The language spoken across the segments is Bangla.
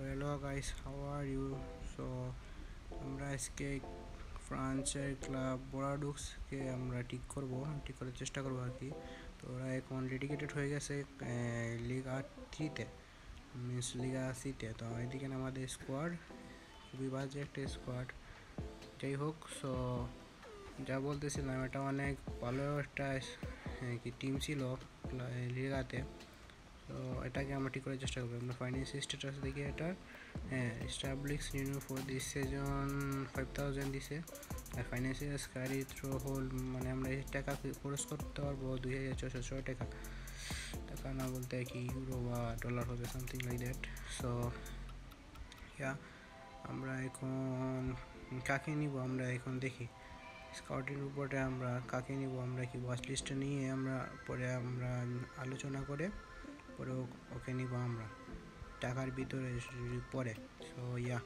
hello guys, how are you? So আমরা আজকে ফ্রান্সের ক্লাব বোরাডুক্সকে আমরা ঠিক করার চেষ্টা করবো আর কি। তো ওরা এখন ডেডিকেটেড হয়ে গেছে লিগা 3-তে, মিনস লিগা সিতে। তো এদিকে আমাদের স্কোয়াড খুবই বাজে একটা স্কোয়াড। যাই হোক, সো যা বলতেছিলাম, এটা অনেক ভালো একটা কি টিম ছিল লিগাতে। তো এটাকে আমরা ঠিক করার চেষ্টা করবো। আমরা ফাইন্যান্সিয়াল স্ট্যাটাস দেখি এটা, হ্যাঁ, স্টাবলিক্স রিনিউ ফর দিস সিজন 5000 দিছে। আর ফাইন্যান্সিয়াল ক্যারি থ্রো হোল, মানে আমরা এই টাকা খরচ করতে পারবো 2600 টাকা। টাকা না বলতে কি ইউরো বা ডলার হবে, something like that. So yeah, আমরা এখন কাকে নিব আমরা এখন দেখি। স্কাউটিং রিপোর্টে আমরা কাকে নিব, আমরা কি ওয়াচ লিস্টে নিয়ে আমরা পরে আমরা আলোচনা করে পরে ওকে নিব আমরা টাকার ভিতরে পরে। সো ইয়া,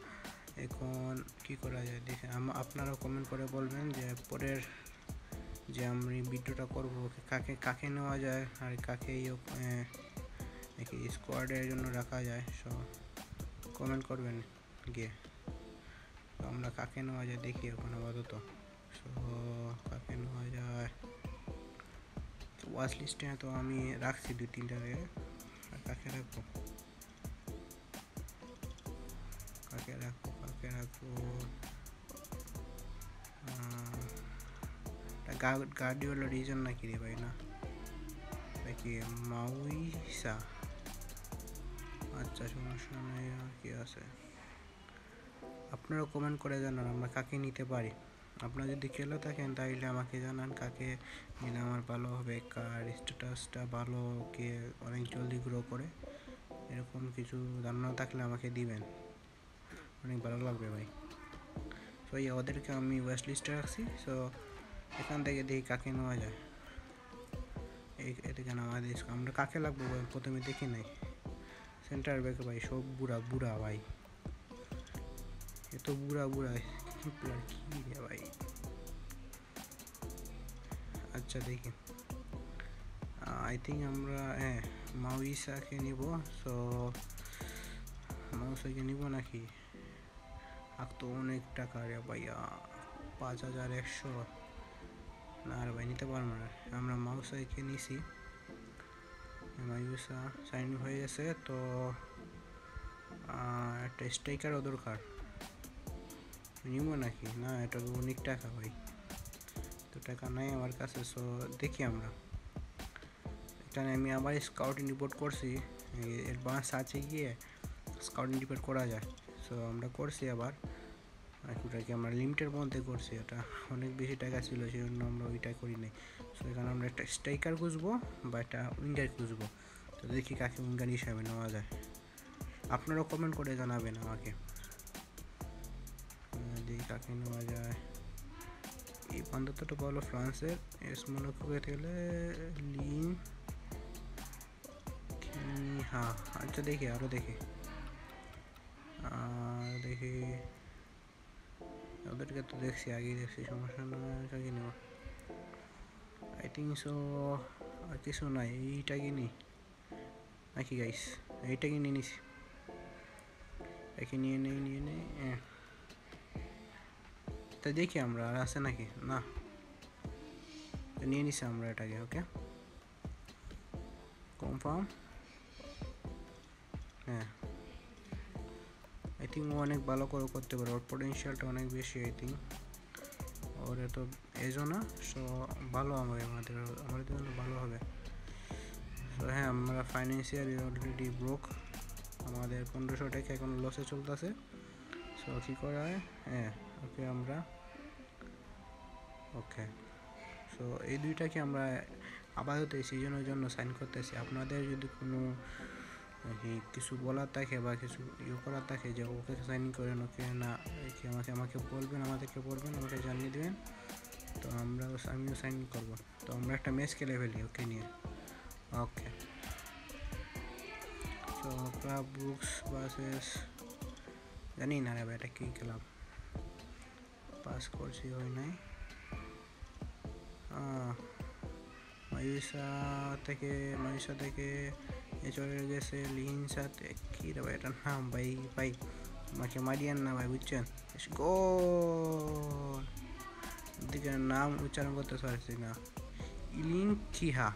এখন কি করা যায় দেখে আপনারাও কমেন্ট করে বলবেন যে পরের যে আমি ভিডিওটা করবো কাকে কাকে নেওয়া যায় আর কাকে নাকি স্কোয়াডের জন্য রাখা যায়। সো কমেন্ট করবেন গিয়ে। তো আমরা কাকে নেওয়া যায় দেখি এখন আপাতত। সো কাকে নেওয়া যায়, ওয়াচ লিস্টে তো আমি রাখছি 2-3টাকে। আর কাকে রাখবো গার্ডিওলা রিজন নাকি রে ভাই, না নাকি মাউইসা? আচ্ছা, সমস্যা নেই, আর কি আছে আপনারা কমেন্ট করে জানান আমরা কাকে নিতে পারি। আপনারা যদি খেলে থাকেন তাহলে আমাকে জানান কাকে নিলে আমার ভালো হবে, কার স্ট্যাটাসটা ভালো, কে অনেক জলদি গ্রো করে, এরকম কিছু ধারণা থাকলে আমাকে দিবেন, অনেক ভালো লাগবে ভাই। সো ওদেরকে আমি ওয়েস্ট লিস্টে রাখছি। সো এখান থেকে দেখি কাকে নেওয়া যায়। এদিকে আমাদের আমরা কাকে লাগবো প্রথমে দেখি নাই। সেন্টার ব্যাক ভাই সব বুড়া বুড়া ভাই, এত বুড়া কি প্লেয়ার কি রে ভাই। আচ্ছা দেখি, আই থিঙ্ক আমরা মাউইসাকে নিব। সো মাউইসাকে নিব নাকি? আর তো অনেক টাকা রে ভাইয়া, 5100। না রে ভাই, নিতে পারবো না। আমরা মাউইসাকে নিছি, মাউইসা সাইন হয়ে গেছে। তো একটা স্ট্রাইকারও দরকার, নিব নাকি? না, এটা তো অনেক টাকা ভাই, তো টাকা নাই আমার কাছে। সো দেখি আমরা এখানে আমি আবার স্কাউটিং রিপোর্ট করছি, অ্যাডভান্স আছে গিয়ে স্কাউটিং রিপোর্ট করা যায়। সো আমরা করছি আবার ওটাকে আমরা লিমিটের মধ্যে করছি, এটা অনেক বেশি টাকা ছিল সেই জন্য আমরা ওইটা করি নাই। সো এখানে আমরা একটা স্ট্রাইকার খুঁজবো বা একটা উইঙ্গার খুঁজবো। তো দেখি কাকে উইঙ্গার হিসাবে নেওয়া যায়, আপনারাও কমেন্ট করে জানাবেন আমাকে। দেখি কাকে নেওয়া যায়। এই বন্ধুত্বটা বলো ফ্রান্সের এস মনে করে গেলে লিন, হ্যাঁ। আচ্ছা দেখি আরও দেখি ওদেরকে তো দেখছি, আগেই দেখছি, সমস্যা না। কাকে নেব, আই থিঙ্ক সো আর কিছু নাই, এইটাকে নিই নাকি গাইস? এইটাকে নিয়ে নিছি, একে নিয়ে নেই। তা দেখি আমরা আর আছে নাকি, না নিয়ে নিছি আমরা এটাকে। ওকে, কনফার্ম। হ্যাঁ, আই থিঙ্ক ও অনেক ভালো করে করতে পারে, ওর পোটেনশিয়ালটা অনেক বেশি। আই থিঙ্ক ওর এত এজও না। সো ভালো হবে আমাদের জন্য ভালো হবে। সো হ্যাঁ, আমরা ফাইন্যান্সিয়ালি অলরেডি ব্রোক, আমাদের 1500 টাকা এখন লসে চলতেছে। সো কী করা হয়, হ্যাঁ ওকে আমরা ওকে। সো এই দুইটাকে আমরা আপাতত এই সিজনের জন্য সাইন করতেছি। আপনাদের যদি কোনো কিছু বলার থাকে বা কিছু করার থাকে যে ওকে সাইন করেন, ওকে না আমাকে বলবেন, আমাদেরকে বলবেন, আমাকে জানিয়ে দেবেন। তো আমিও সাইন করবো। তো আমরা একটা ম্যাচ খেলে ফেলি ওকে নিয়ে। ওকে, তো ক্লাব ব্রুকস ভার্সেস, জানি না রে ভাই এটা কী ক্লাব, পাস করছি হয় নাই। মাইশা থেকে চলে গেছে লিন সাথে। কি রে ভাই এটার নাম? ভাই ভাই আমাকে মারিয়েন না ভাই, বুঝছেন? গোল! দিকে নাম উচ্চারণ করতে পারছি না। ইলিন কিহা,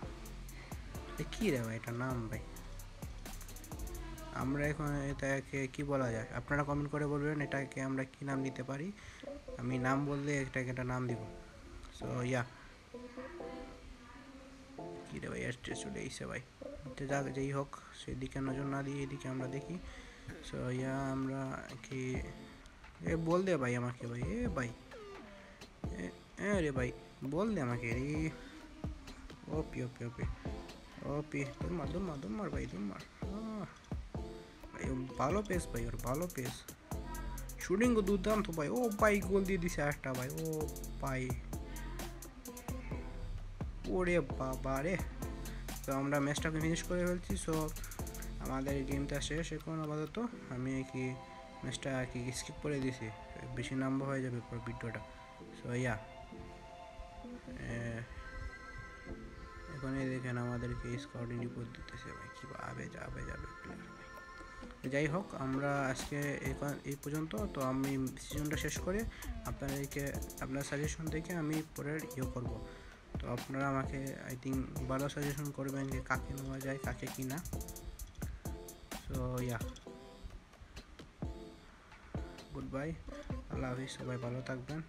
কি রে ভাই এটার নাম ভাই? আমরা এখন এটাকে কি বলা যায়, আপনারা কমেন্ট করে বলবেন এটাকে আমরা কি নাম দিতে পারি। আমি নাম বললে এটাকে একটা নাম দিব। সো ইয়া, কি রে ভাই এসে চলে এসে ভাই। যাক যেই হোক, সেদিকে নজর না দিয়ে এদিকে আমরা দেখি। সো ইয়া আমরা কি এ বল দে ভাই আমাকে ভাই, এ ভাই রে ভাই বল দে আমাকে রে। ওপি ওপি ওপি ওপি, দৌড় মার ভাই, দৌড় মার। ভাই ভালো পেস ভাই, ওর ভালো পেস, শুটিং দুর্দান্ত ভাই। ও ভাই গোল দিয়ে দিছে একটা ভাই, ও ভাই ওরে বাবা রে। তো আমরা ম্যাচটাকে ফিনিশ করে ফেলছি। সো আমাদের গেমটা শেষ এখন আপাতত। আমি কি ম্যাচটা কি স্কিপ করে দিছি, বেশি লম্বা হয়ে যাবে পুরো ভিডিওটা। সো ইয়া, এখন এই দেখেন আমাদেরকে স্কোয়াডিং রিপোর্ট দিতেছে ভাই, কীভাবে যাবে প্লেয়ার ভাই। যাই হোক, আমরা আজকে এই পর্যন্ত। তো আমি সিজনটা শেষ করে আপনার সাজেশন দেখে আমি পরের করব। তো আপনারা আমাকে আই থিঙ্ক ভালো সাজেশন করবেন যে কাকে নেওয়া যায় কাকে কি না। সো ইয়া, গুড বাই, আল্লাহ হাফিজ, সবাই ভালো থাকবেন।